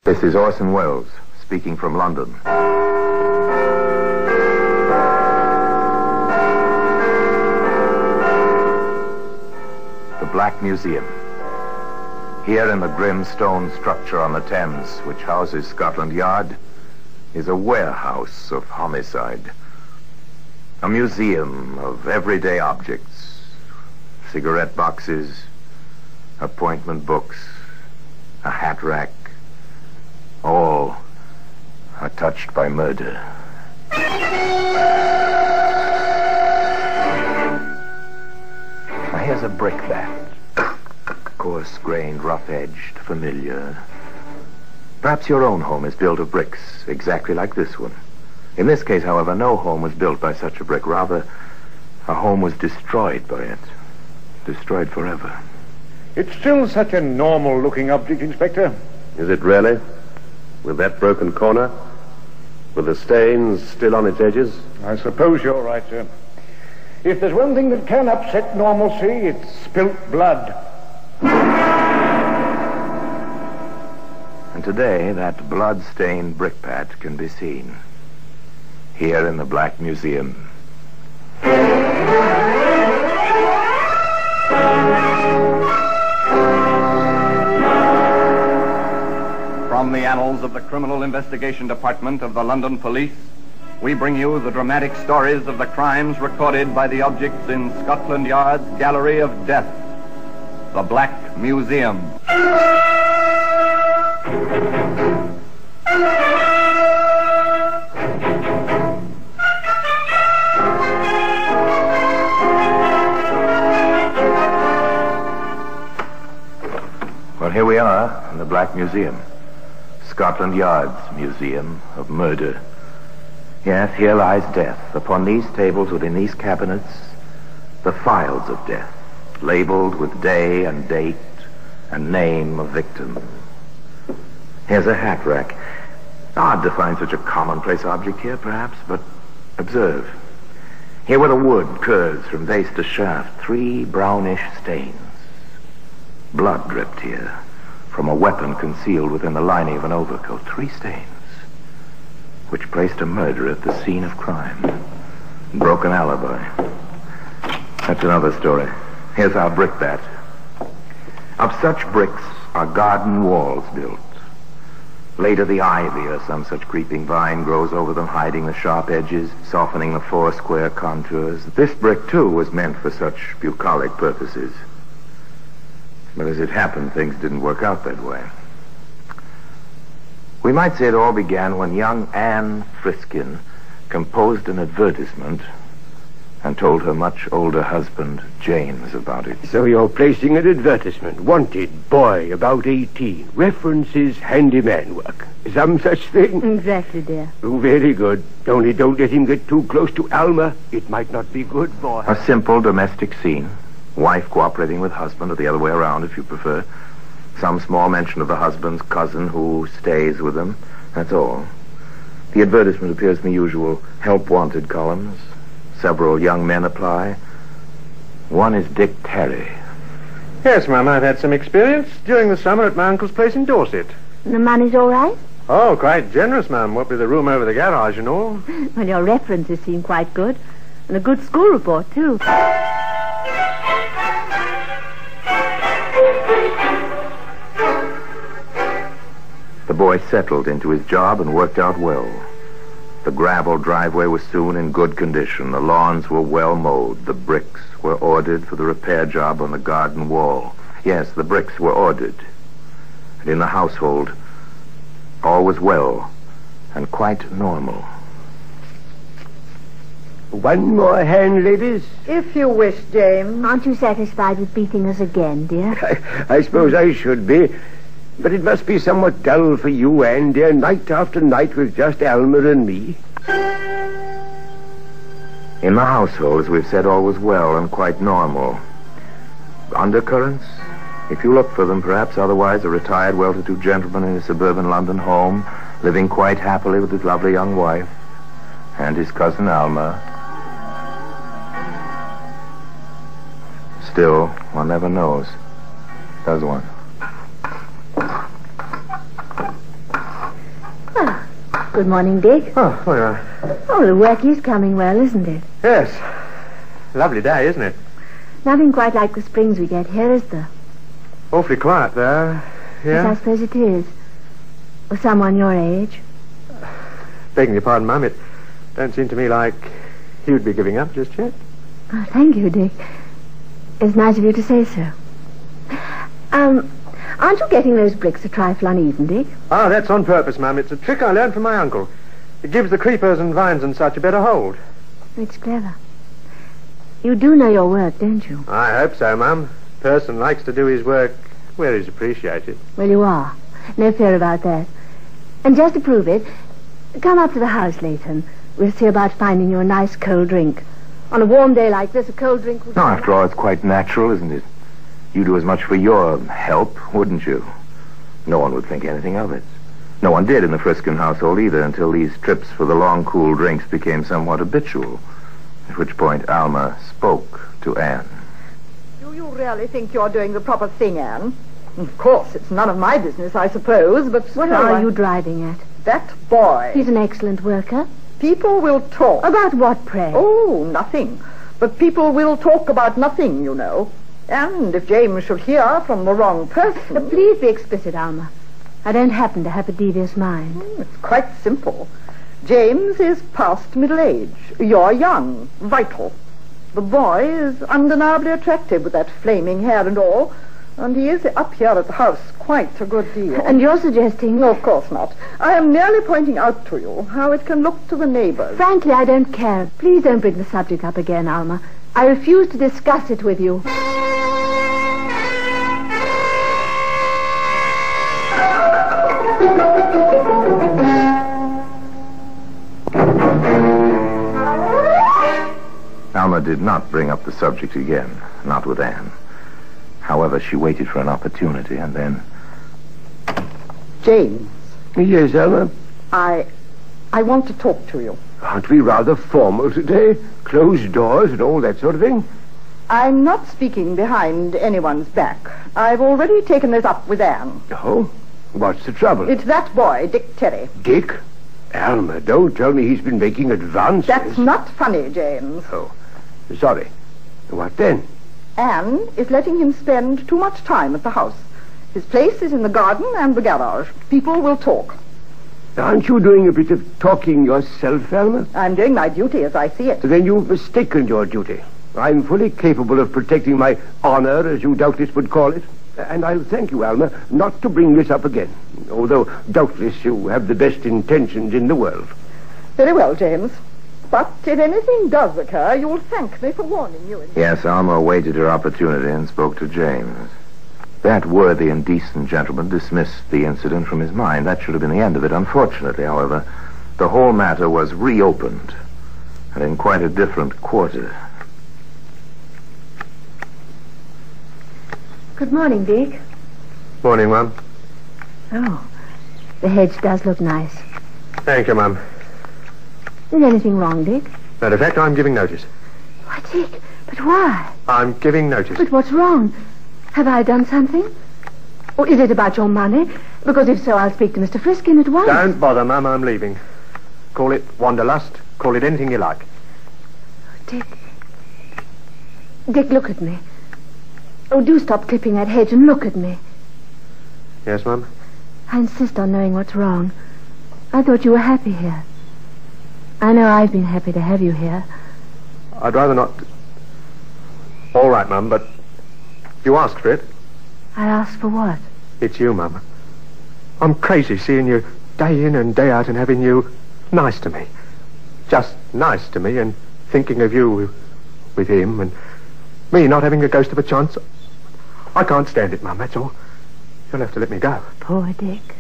This is Orson Welles, speaking from London. The Black Museum. Here in the grim stone structure on the Thames, which houses Scotland Yard, is a warehouse of homicide. A museum of everyday objects. Cigarette boxes, appointment books, a hat rack. All are touched by murder. Now here's a brickbat. Coarse-grained, rough-edged, familiar. Perhaps your own home is built of bricks, exactly like this one. In this case, however, no home was built by such a brick. Rather, a home was destroyed by it. Destroyed forever. It's still such a normal-looking object, Inspector. Is it really? With that broken corner? With the stains still on its edges? I suppose you're right, sir. If there's one thing that can upset normalcy, it's spilt blood. And today, that blood-stained brickbat can be seen here in the Black Museum. From the annals of the Criminal Investigation Department of the London Police, we bring you the dramatic stories of the crimes recorded by the objects in Scotland Yard's Gallery of Death, the Black Museum. Well, here we are in the Black Museum. Scotland Yard's Museum of Murder. Yes, here lies death. Upon these tables, within these cabinets, the files of death, labeled with day and date and name of victim. Here's a hat rack. Odd to find such a commonplace object here, perhaps, but observe. Here where the wood curves from base to shaft, 3 brownish stains. Blood dripped here from a weapon concealed within the lining of an overcoat. 3 stains, which placed a murder at the scene of crime. Broken alibi. That's another story. Here's our brickbat. Of such bricks are garden walls built. Later the ivy or some such creeping vine grows over them, hiding the sharp edges, softening the 4 square contours. This brick, too, was meant for such bucolic purposes. But as it happened, things didn't work out that way. We might say it all began when young Anne Friskin composed an advertisement and told her much older husband, James, about it. So you're placing an advertisement. Wanted, boy, about 18. References, handyman work. Some such thing? Exactly, dear. Oh, very good. Only don't let him get too close to Alma. It might not be good for her. A simple domestic scene. Wife cooperating with husband, or the other way around, if you prefer. Some small mention of the husband's cousin who stays with them. That's all. The advertisement appears in the usual help wanted columns. Several young men apply. One is Dick Terry. Yes, ma'am, I've had some experience during the summer at my uncle's place in Dorset. The money's all right? Oh, quite generous, ma'am. What with the room over the garage and all. Well, your references seem quite good. And a good school report, too. The boy settled into his job and worked out well. The gravel driveway was soon in good condition. The lawns were well mowed. The bricks were ordered for the repair job on the garden wall. Yes, the bricks were ordered. And in the household, all was well and quite normal. One more hand, ladies? If you wish, James. Aren't you satisfied with beating us again, dear? I suppose I should be. But it must be somewhat dull for you, Anne, dear, night after night with just Alma and me. In the household, as we've said, all was well and quite normal. Undercurrents? If you look for them, perhaps. Otherwise, a retired, well-to-do gentleman in a suburban London home, living quite happily with his lovely young wife and his cousin Alma. Still, one never knows, does one? Good morning, Dick. Oh, well, Oh, the work is coming well, isn't it? yes. Lovely day, isn't it? Nothing quite like the springs we get here, is there? Awfully quiet there. Yes, I Yeah? suppose it is. For someone your age. Begging your pardon, Mum, it don't seem to me like you'd be giving up just yet. Oh, thank you, Dick. It's nice of you to say so. Aren't you getting those bricks a trifle uneven, Dick? Ah, that's on purpose, Mum. It's a trick I learned from my uncle. It gives the creepers and vines and such a better hold. It's clever. You do know your work, don't you? I hope so, Mum. Person likes to do his work where he's appreciated. Well, you are. No fear about that. And just to prove it, come up to the house later and we'll see about finding you a nice cold drink. On a warm day like this, a cold drink would... No, after all, it's quite natural, isn't it? You do as much for your help, wouldn't you? No one would think anything of it. No one did in the Friskin household either until these trips for the long, cool drinks became somewhat habitual. At which point Alma spoke to Anne. Do you really think you're doing the proper thing, Anne? Of course, it's none of my business, I suppose, but... What are you driving at? That boy. He's an excellent worker. People will talk. About what, pray? Oh, nothing. But people will talk about nothing, you know. And if James should hear from the wrong person... Please be explicit, Alma. I don't happen to have a devious mind. It's quite simple. James is past middle age. You're young, vital. The boy is undeniably attractive with that flaming hair and all. And he is up here at the house quite a good deal. And you're suggesting... No, of course not. I am merely pointing out to you how it can look to the neighbors. Frankly, I don't care. Please don't bring the subject up again, Alma. I refuse to discuss it with you. Alma did not bring up the subject again, not with Anne. However, she waited for an opportunity and then... James, Yes, Alma? I want to talk to you. Aren't we rather formal today? Closed doors and all that sort of thing? I'm not speaking behind anyone's back. I've already taken this up with Anne. Oh? What's the trouble? It's that boy, Dick Terry. Dick? Alma, don't tell me he's been making advances. That's not funny, James. Oh, sorry. What then? Anne is letting him spend too much time at the house. His place is in the garden and the garage. People will talk. Aren't you doing a bit of talking yourself, Alma? I'm doing my duty as I see it. Then you've mistaken your duty. I'm fully capable of protecting my honor, as you doubtless would call it. And I'll thank you, Alma, not to bring this up again. Although, doubtless, you have the best intentions in the world. Very well, James. But if anything does occur, you'll thank me for warning you. Yes, Alma awaited her opportunity and spoke to James. That worthy and decent gentleman dismissed the incident from his mind. That should have been the end of it. Unfortunately, however, the whole matter was reopened, and in quite a different quarter. Good morning, Dick. Morning, Mum. Oh, the hedge does look nice. Thank you, Mum. Is anything wrong, Dick? Matter of fact, I'm giving notice. Why, Dick, but why? I'm giving notice. But what's wrong? Have I done something? Or is it about your money? Because if so, I'll speak to Mr. Friskin at once. Don't bother, Mum. I'm leaving. Call it wanderlust. Call it anything you like. Dick, look at me. Oh, do stop clipping that hedge and look at me. Yes, Mum? I insist on knowing what's wrong. I thought you were happy here. I know I've been happy to have you here. I'd rather not... All right, Mum, but you asked for it. I asked for what? It's you, Mum. I'm crazy seeing you day in and day out and having you nice to me. Just nice to me and thinking of you with him and me not having a ghost of a chance. I can't stand it, Mum, that's all. You'll have to let me go. Poor Dick.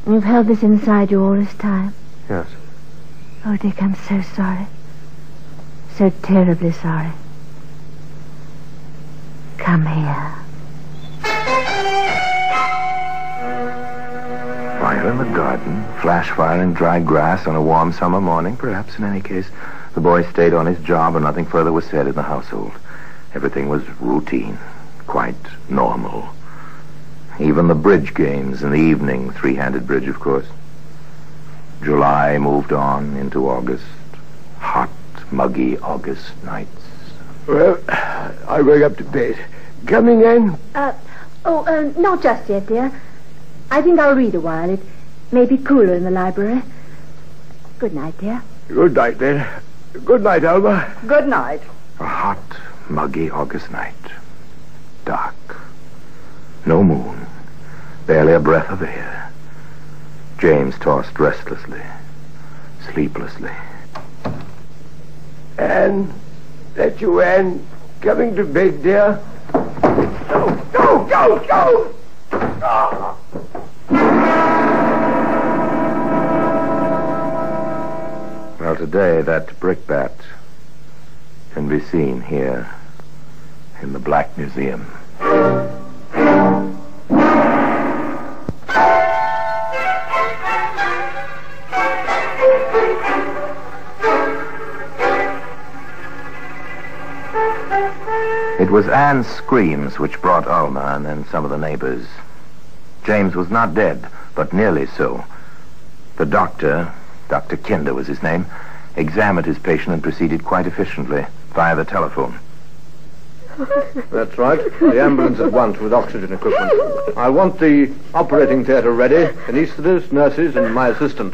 You've held this inside you all this time. Yes. Oh, Dick, I'm so sorry. So terribly sorry. Come here. Fire in the garden, flash fire in dry grass on a warm summer morning, perhaps in any case. The boy stayed on his job and nothing further was said in the household. Everything was routine, quite normal. Even the bridge games in the evening, three-handed bridge, of course. July moved on into August. Hot, muggy August nights. Well, I'm going up to bed. Coming in? Not just yet, dear. I think I'll read a while. It may be cooler in the library. Good night, dear. Good night, then. Good night, Alma. Good night. A hot, muggy August night. Dark. No moon. Barely a breath of air. James tossed restlessly, sleeplessly. Anne, that you, Anne, coming to bed, dear? Go! Well, today that brickbat can be seen here in the Black Museum. It was Anne's screams which brought Alma and then some of the neighbors. James was not dead, but nearly so. The doctor, Dr. Kinder was his name, examined his patient and proceeded quite efficiently via the telephone. That's right. The ambulance at once with oxygen equipment. I want the operating theatre ready, anaesthetists, nurses, and my assistant.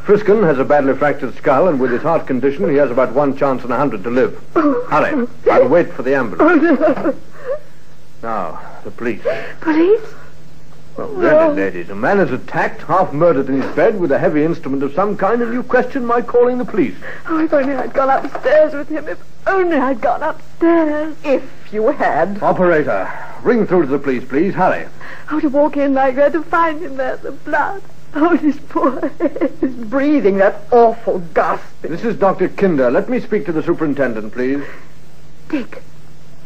Friskin has a badly fractured skull, and with his heart condition, he has about 1 chance in 100 to live. Hurry. I'll wait for the ambulance. Now, the police. Police? Well, really, ladies, a man is attacked, half murdered in his bed with a heavy instrument of some kind, and you question my calling the police. Oh, if only I'd gone upstairs with him. If only I'd gone upstairs. If you had. Operator, ring through to the police, please. Hurry. Oh, to walk in like that, to find him there, the blood. Oh, his poor head. He's breathing that awful gasping. This is Dr. Kinder. Let me speak to the superintendent, please. Dick.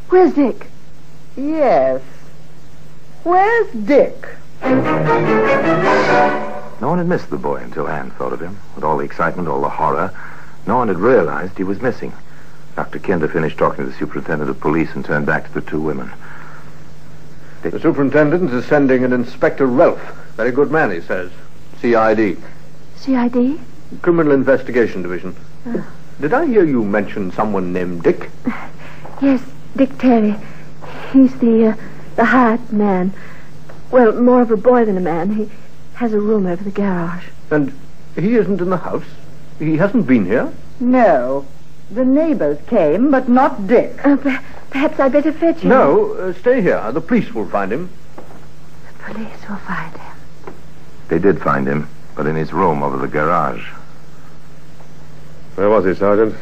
Where's Dick? Yes. Where's Dick? No one had missed the boy until Anne thought of him. With all the excitement, all the horror, no one had realized he was missing. Dr. Kinder finished talking to the superintendent of police and turned back to the two women. The superintendent is sending an Inspector Ralph. Very good man, he says. CID. CID? Criminal Investigation Division. Did I hear you mention someone named Dick? Yes, Dick Terry. He's the hired man. Well, more of a boy than a man. He has a room over the garage. And he isn't in the house? He hasn't been here? No. The neighbors came, but not Dick. Perhaps I'd better fetch him. No, stay here. The police will find him. The police will find him. They did find him, but in his room over the garage. Where was he, Sergeant?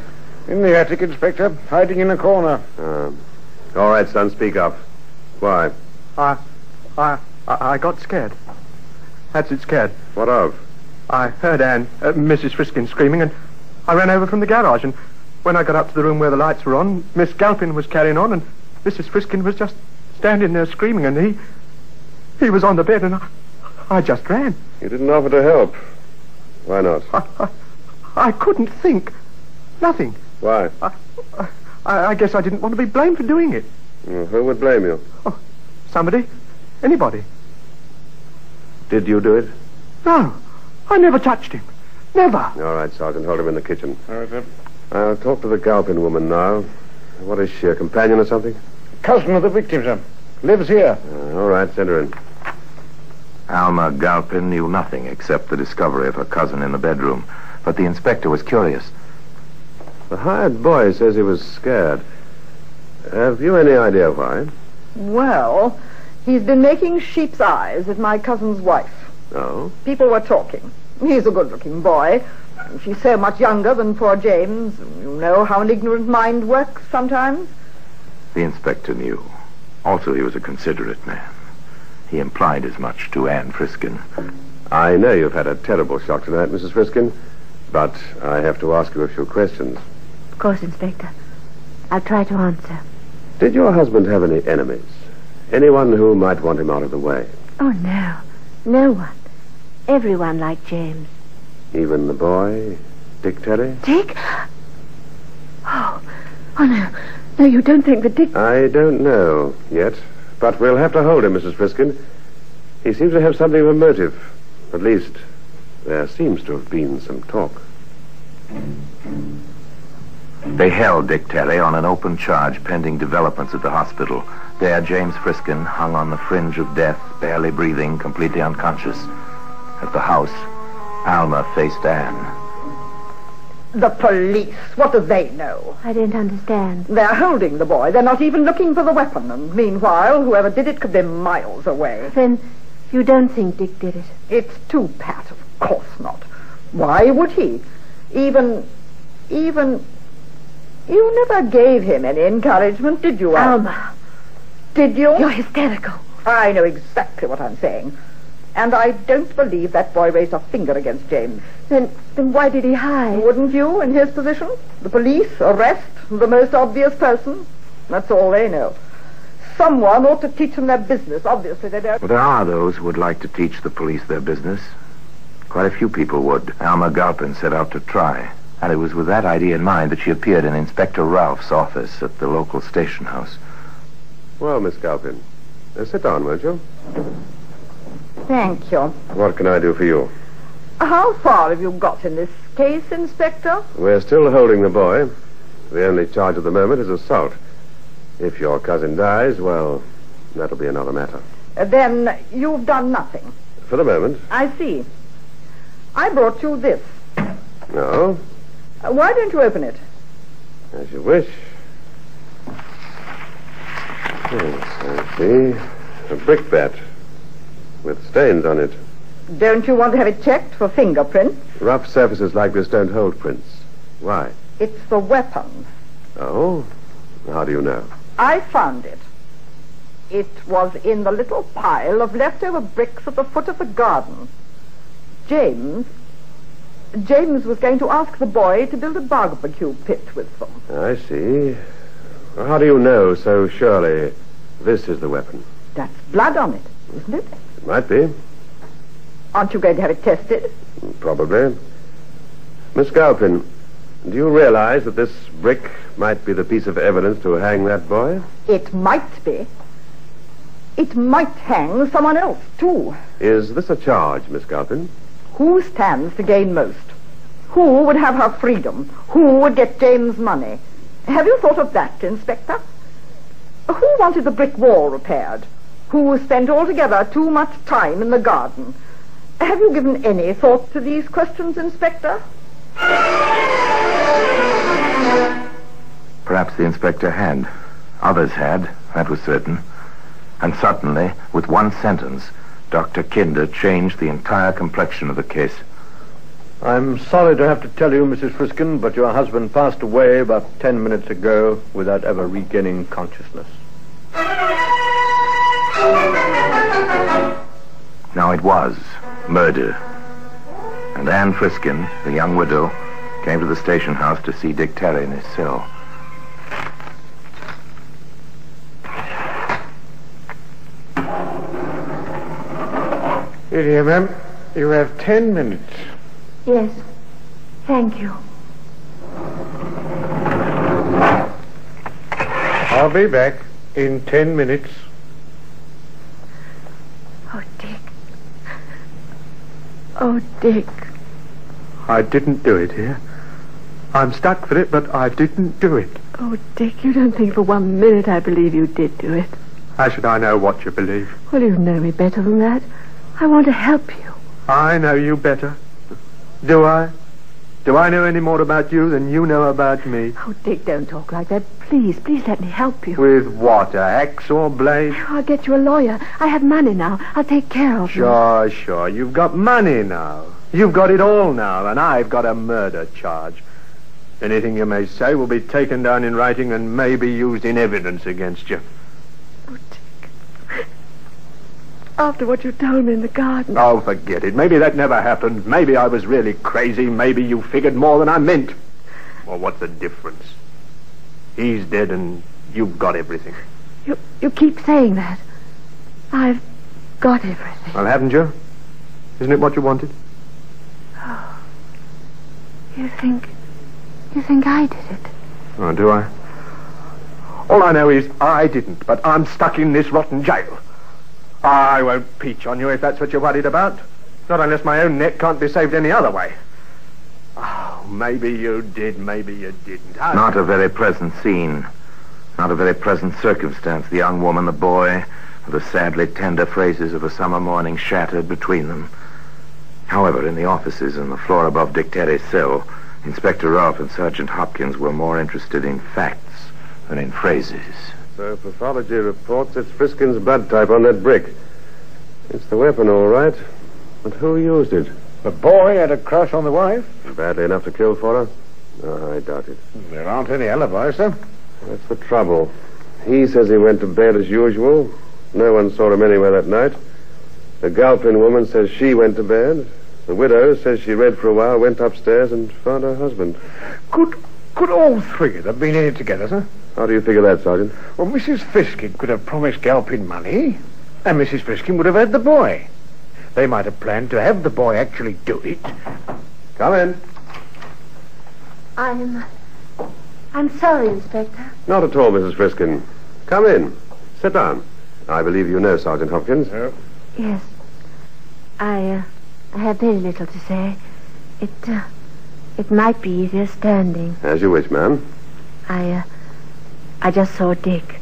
In the attic, Inspector, hiding in a corner. All right, son, speak up. Why? I got scared. That's it, scared. What of? I heard Mrs. Friskin screaming, and I ran over from the garage, and when I got up to the room where the lights were on, Miss Galpin was carrying on, and Mrs. Friskin was just standing there screaming, and he was on the bed, and I just ran. You didn't offer to help. Why not? I couldn't think. Nothing. Why? I guess I didn't want to be blamed for doing it. Who would blame you? Oh, somebody. Anybody. Did you do it? No. I never touched him. Never. All right, Sergeant, hold him in the kitchen. All right, sir. I'll talk to the Galpin woman now. What is she, a companion or something? Cousin of the victim, sir. Lives here. All right, send her in. Alma Galpin knew nothing except the discovery of her cousin in the bedroom. But the inspector was curious. The hired boy says he was scared. Have you any idea why? Well, he's been making sheep's eyes at my cousin's wife. Oh? People were talking. He's a good-looking boy. She's so much younger than poor James. You know how an ignorant mind works sometimes. The inspector knew. Also, he was a considerate man. He implied as much to Anne Friskin. I know you've had a terrible shock tonight, Mrs. Friskin, but I have to ask you a few questions. Of course, Inspector. I'll try to answer. Did your husband have any enemies? Anyone who might want him out of the way? Oh, no. No one. Everyone liked James. Even the boy, Dick Terry? Dick? Oh, no. No, you don't think that Dick... I don't know yet, but we'll have to hold him, Mrs. Friskin. He seems to have something of a motive. At least, There seems to have been some talk. They held Dick Terry on an open charge pending developments at the hospital. There, James Friskin hung on the fringe of death, barely breathing, completely unconscious. At the house, Alma faced Anne. The police, what do they know? I don't understand. They're holding the boy. They're not even looking for the weapon. And meanwhile, whoever did it could be miles away. Then you don't think Dick did it? It's too pat, of course not. Why would he? Even... You never gave him any encouragement, did you, Alma? Did you? You're hysterical. I know exactly what I'm saying. And I don't believe that boy raised a finger against James. Then why did he hide? Wouldn't you, in his position? The police, arrest, the most obvious person. That's all they know. Someone ought to teach them their business. Obviously they don't. Well, there are those who would like to teach the police their business. Quite a few people would. Alma Galpin set out to try. And it was with that idea in mind that she appeared in Inspector Ralph's office at the local station house. Well, Miss Galpin, sit down, won't you? Thank you. What can I do for you? How far have you got in this case, Inspector? We're still holding the boy. The only charge at the moment is assault. If your cousin dies, well, that'll be another matter. Then you've done nothing. For the moment. I see. I brought you this. No? Why don't you open it? As you wish. Yes, I see. A brickbat with stains on it. Don't you want to have it checked for fingerprints? Rough surfaces like this don't hold prints. Why? It's the weapon. Oh? How do you know? I found it. It was in the little pile of leftover bricks at the foot of the garden. James was going to ask the boy to build a barbecue pit with them. I see. Well, how do you know so surely this is the weapon? That's blood on it, isn't it? It might be. Aren't you going to have it tested? Probably. Miss Galpin, do you realize that this brick might be the piece of evidence to hang that boy? It might be. It might hang someone else, too. Is this a charge, Miss Galpin? Who stands to gain most? Who would have her freedom? Who would get James' money? Have you thought of that, Inspector? Who wanted the brick wall repaired? Who spent altogether too much time in the garden? Have you given any thought to these questions, Inspector? Perhaps the inspector had. Others had, that was certain. And suddenly, with one sentence, Dr. Kinder changed the entire complexion of the case. I'm sorry to have to tell you, Mrs. Friskin, but your husband passed away about 10 minutes ago without ever regaining consciousness. Now it was murder. And Anne Friskin, the young widow, came to the station house to see Dick Terry in his cell. Here, dear ma'am, you have 10 minutes. Yes. Thank you. I'll be back in 10 minutes. Oh, Dick. Oh, Dick. I didn't do it here. I'm stuck for it, but I didn't do it. Oh, Dick, you don't think for 1 minute I believe you did do it. How should I know what you believe? Well, you know me better than that. I want to help you. I know you better. Do I? Do I know any more about you than you know about me? Oh, Dick, don't talk like that. Please let me help you. With what, an axe or blade? I'll get you a lawyer. I have money now. I'll take care of you. Sure. You've got money now. You've got it all now, and I've got a murder charge. Anything you may say will be taken down in writing and may be used in evidence against you. Oh, Dick. After what you told me in the garden. Oh, forget it. Maybe that never happened. Maybe I was really crazy. Maybe you figured more than I meant. Well, what's the difference? He's dead and you've got everything. You keep saying that. I've got everything. Well, haven't you? Isn't it what you wanted? Oh. You think I did it? Oh, do I? All I know is I didn't, but I'm stuck in this rotten jail. I won't peach on you if that's what you're worried about. Not unless my own neck can't be saved any other way. Oh, maybe you did, maybe you didn't. Not a very pleasant scene. Not a very pleasant circumstance. The young woman, the boy, the sadly tender phrases of a summer morning shattered between them. However, in the offices on the floor above Dick Terry's cell, Inspector Rolfe and Sergeant Hopkins were more interested in facts than in phrases. So pathology reports it's Friskin's blood type on that brick. It's the weapon, all right. But who used it? The boy had a crush on the wife? Badly enough to kill for her? No, I doubt it. There aren't any alibis, sir. That's the trouble. He says he went to bed as usual. No one saw him anywhere that night. The Galpin woman says she went to bed. The widow says she read for a while, went upstairs and found her husband. Could all three of them been in it together, sir? How do you figure that, Sergeant? Well, Mrs. Friskin could have promised Galpin money, and Mrs. Friskin would have had the boy. They might have planned to have the boy actually do it. Come in. I'm sorry, Inspector. Not at all, Mrs. Friskin. Come in. Sit down. I believe you know Sergeant Hopkins. Yes. I have very little to say. It might be easier standing. As you wish, ma'am. I just saw Dick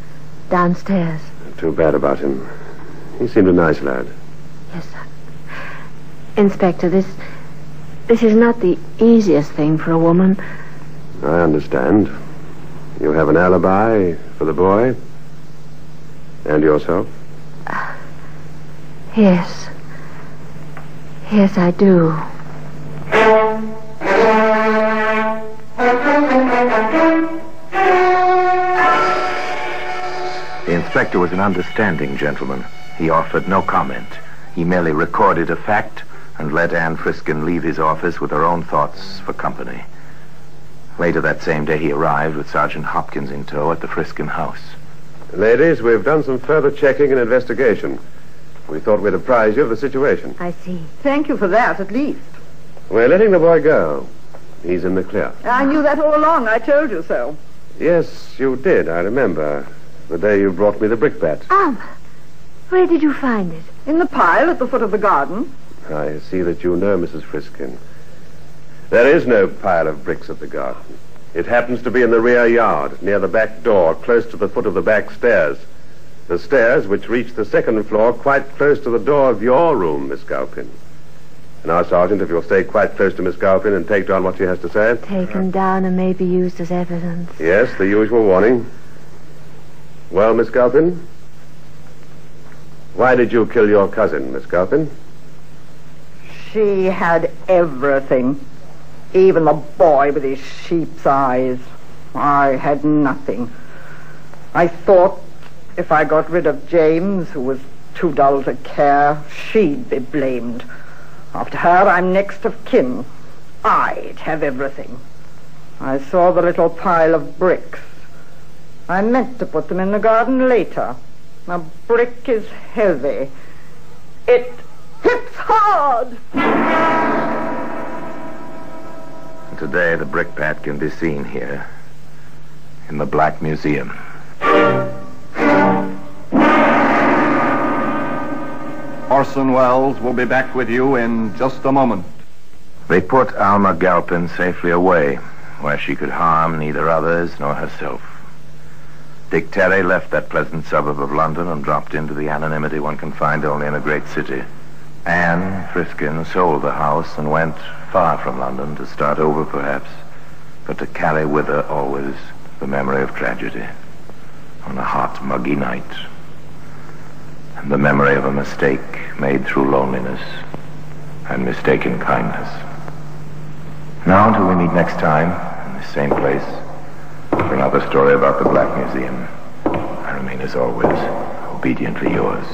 downstairs. Too bad about him. He seemed a nice lad. Yes, sir. Inspector, this is not the easiest thing for a woman. I understand. You have an alibi for the boy? And yourself? Yes. Yes, I do. The inspector was an understanding gentleman. He offered no comment. He merely recorded a fact and let Anne Friskin leave his office with her own thoughts for company. Later that same day, he arrived with Sergeant Hopkins in tow at the Friskin house. Ladies, we've done some further checking and investigation. We thought we'd apprise you of the situation. I see. Thank you for that, at least. We're letting the boy go. He's in the clear. I knew that all along. I told you so. Yes, you did, I remember. The day you brought me the brickbat. Where did you find it? In the pile at the foot of the garden. I see that you know, Mrs. Friskin. There is no pile of bricks at the garden. It happens to be in the rear yard, near the back door, close to the foot of the back stairs. The stairs which reach the second floor quite close to the door of your room, Miss Galpin. Now, Sergeant, if you'll stay quite close to Miss Galpin and take down what she has to say. Taken down and may be used as evidence. Yes, the usual warning. Well, Miss Galpin? Why did you kill your cousin, Miss Galpin? She had everything. Even the boy with his sheep's eyes. I had nothing. I thought if I got rid of James, who was too dull to care, she'd be blamed. After her, I'm next of kin. I'd have everything. I saw the little pile of bricks. I meant to put them in the garden later. A brick is heavy. It hits hard! And today, the brickbat can be seen here in the Black Museum. Orson Welles will be back with you in just a moment. They put Alma Galpin safely away, where she could harm neither others nor herself. Dick Terry left that pleasant suburb of London and dropped into the anonymity one can find only in a great city. Anne Friskin sold the house and went far from London to start over, perhaps, but to carry with her always the memory of tragedy on a hot, muggy night, and the memory of a mistake made through loneliness and mistaken kindness. Now, until we meet next time, in the same place, for another story about the Black Museum, I remain, as always, obediently yours,